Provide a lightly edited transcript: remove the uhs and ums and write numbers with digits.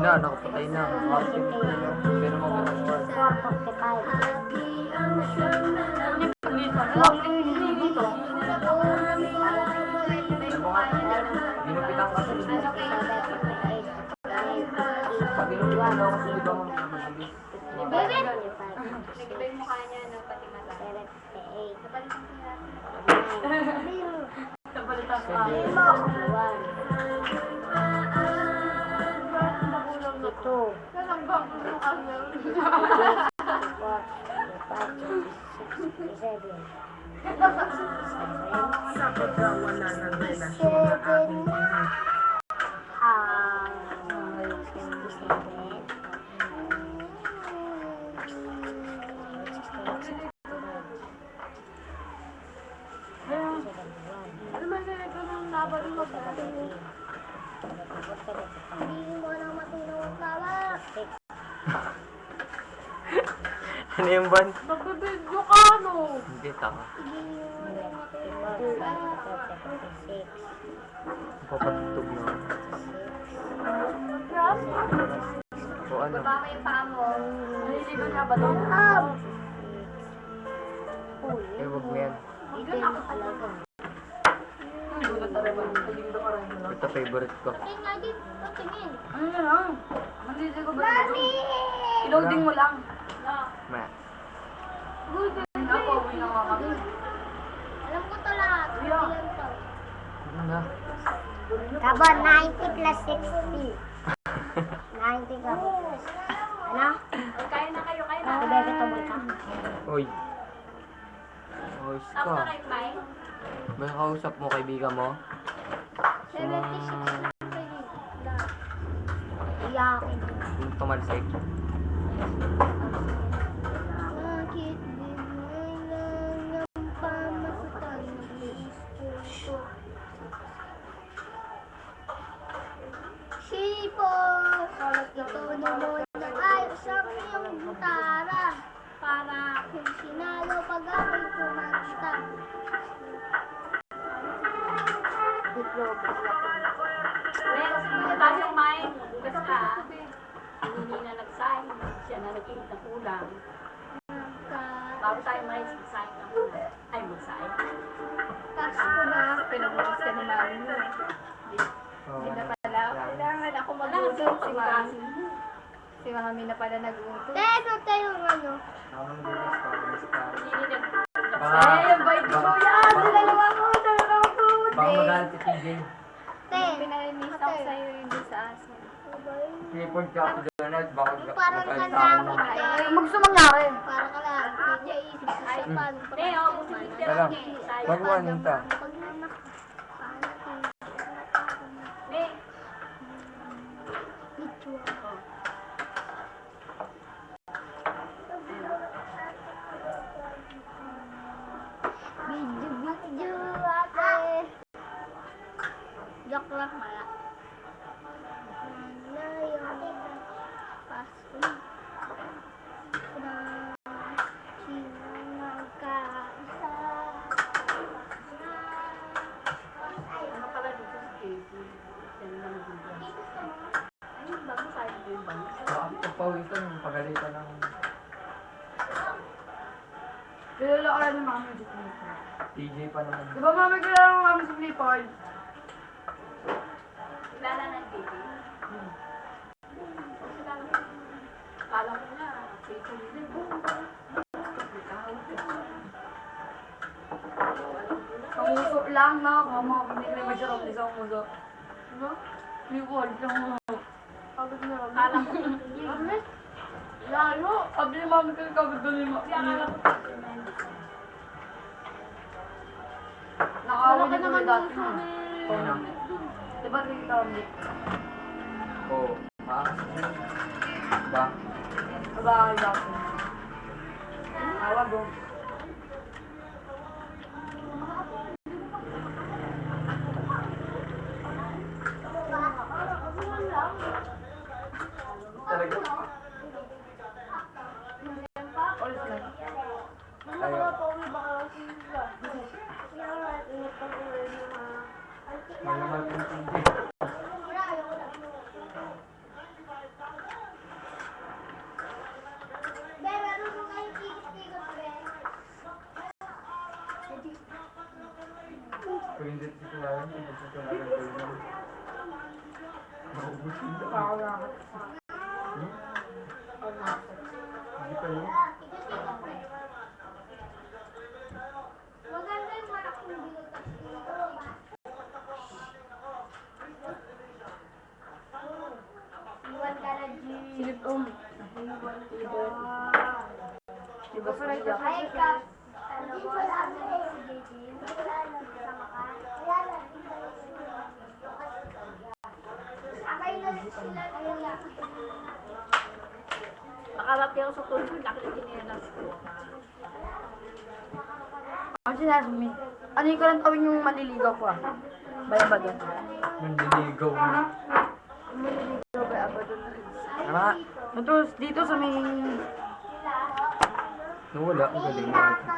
na, nakapatay na. Pero maganda. 445. Ginupitan kasi. Pag ginupitan daw kasi di ba mabilis. Nagbay mo kaya niya ng pati mata. 78. Napalitan ka. 2. Nalambang mo kanya. 7. Sakot daw wala ng relasyon na aking init. Ano man na ito ng laban mo sa Hindi mo lang matulong ang tawa. Ano yung ban? nagbibidyo ka, no? Hindi, tanga. Hindi mo lang matulong ang tawa. Papatutog na. O ano? Baba mo yung paa mo. Naliligo na ba doon? Eh, wag mo yan. Ito yung alaga. Gulat na rin ba? Naliligo ka rin. Ito favorite ko. Tingin nga din. Tingin. Ano na lang? Naliligo ba doon? I-loading mo lang. Ma. Napauwi na nga kami. Alam ko to lahat. Yeah. Alam to. Ano na? Kabo, 90 plus 60. 90 kabo. Ano? Kaya na kayo, kaya na. Bebe to ba ka? Uy. Ayos ka. Mike? May kausap mo kaibigan mo? 76 na kayo. Iyakin. Yung tumalsik. Bakit bigay lang ang pamasukan ng puso? Sipon! Ito naman na ayos ang iyong gitara para kung sinalo pag ako'y kumanta. Kasi Mike, bukas ka. Hindi na nag-sign. Siya na nag-eat na kulang. Bago tayo mag-sign na kulang. Ay, mag-sign. Pasko na. Pinabukas ka ni mami mo. Hindi na pala. Kailangan ako mag-utom si mami. Si mami na pala nag-utom. Pero tayo ano? Tamang bilis ka. Bilis ka. Hindi na Baka- Ay, ang bait ko yan! Dalawa ko! Baka magalit si TJ. Te. Pinamiss ako sa'yo hindi sa aso. Report ka si Donald. Baka Parang magalit ka sa lang. akin. Ay, magsumangyari. Parang ka lang. Hindi isip sa sapan. Neo, busit ka Tara. lang eh. Wag mo anong ta. Pag nanak. Ne, Video ate. Joke lang mala. Pasko na. Magkaisa. ano pala dito sa KG? Yan lang dito. Ay, bago sa'yo ko yung bang. Baka pawisan yung pagalitan ng Kilala ka rin mami si Clifford. TJ pa naman. Di ba mami kilala mo mami si Clifford? Kilala ng KG? Kala ko na, Clifford din. Panguso lang na, kama, hindi may masyarap ni sa umuso. Ano? Clifford lang mo. Pagod na rin. Kala ko, mami? Lalo, sabi ni mami ko, kagod doon yung mami. Akala ko, nakawin niyo ko dati mo. Ano? Diba rin kami? Oo. Ha? Ba? Abakal dati. Awag o. Talaga. Ulit na. Ayaw. Malamal kong TJ. Hindi pa yun. Maganda yung malaking bilog at bilog. Iwan ka na, G. Silip Diba sa iya? Ay, ka. Ano mo, sabi ni si JJ, kasama ka. Sakay na rin sila. Nakarati ako sa tulog, nakikinelas ko. Ano sinasabi? Ano yung karang tawin yung maliligaw ko ah? Bayan ba doon? Manliligaw mo. Maliligaw ba ba doon? Tama. Dito sa may... Nawala. Ang galing mo.